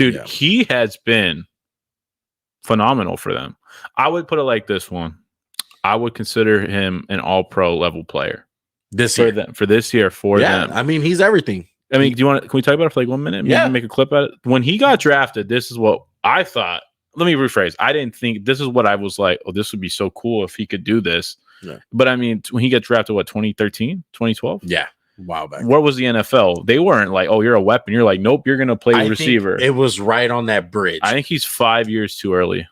Dude, he has been phenomenal for them. I would put it like this one. I would consider him an all-pro level player for this year for them. I mean, he's everything. I mean, can we talk about it for like 1 minute? Maybe make a clip out of it. When he got drafted, this is what I thought. Let me rephrase. I didn't think this is what I was like, oh, this would be so cool if he could do this. Yeah. But I mean, when he got drafted, 2013, 2012? Yeah. Wow. Back what was the NFL? They weren't like, oh, you're a weapon. You're like, nope, you're going to play receiver. It was right on that bridge. I think he's 5 years too early.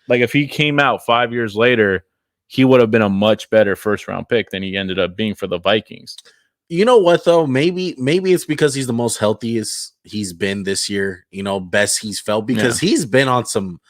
Like if he came out 5 years later, he would have been a much better first-round pick than he ended up being for the Vikings. You know what, though? Maybe it's because he's the most healthiest he's been this year, best he's felt, because he's been on some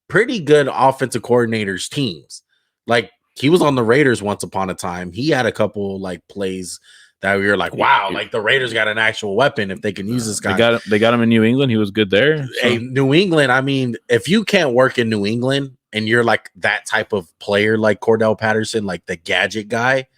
pretty good offensive coordinators' teams. Like, he was on the Raiders once upon a time. He had a couple, like, plays that we were like, wow, like, the Raiders got an actual weapon if they can use this guy. They got him in New England. He was good there. So. Hey, New England, I mean, if you can't work in New England and you're, like, that type of player like Cordarrelle Patterson, like the gadget guy,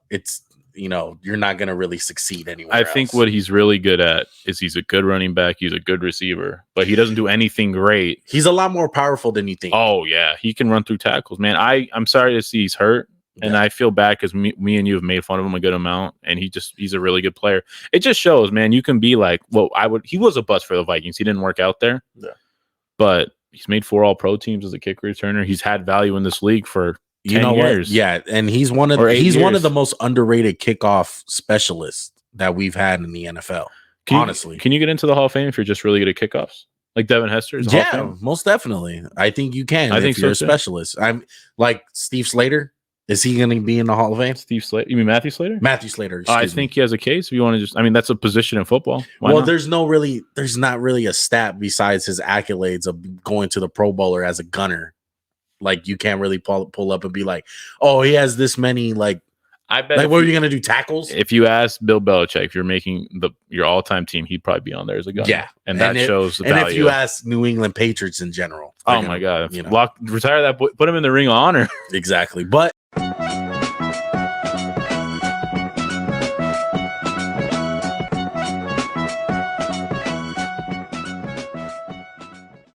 it's – you're not going to really succeed anywhere I think what he's really good at is he's a good running back. He's a good receiver, but he doesn't do anything great. He's a lot more powerful than you think. Oh, yeah. He can run through tackles, man. I'm sorry to see he's hurt, and I feel bad because me and you have made fun of him a good amount, and he's a really good player. It just shows, man, you can be like, well, he was a bust for the Vikings. He didn't work out there, but he's made 4 all-pro teams as a kick returner. He's had value in this league for 10 years. What? Yeah, and he's one of the most underrated kickoff specialists that we've had in the NFL. Honestly, can you get into the Hall of Fame if you're just really good at kickoffs, like Devin Hester? Yeah, most definitely. I think you can. I think you're a specialist. I'm like Steve Slater. Is he going to be in the Hall of Fame? Steve Slater? You mean Matthew Slater? Matthew Slater. I think he has a case. If you want to just, I mean, that's a position in football. Why not? There's not really a stat besides his accolades of going to the Pro Bowler as a gunner. Like, you can't really pull up and be like, oh, he has this many, like, I bet. Like, what are you going to do, tackles? If you ask Bill Belichick, if you're making your all-time team, he'd probably be on there as a gunner. Yeah. And that shows the value. And if you ask New England Patriots in general. Oh, my God. Retire that boy, put him in the Ring of Honor. Exactly. But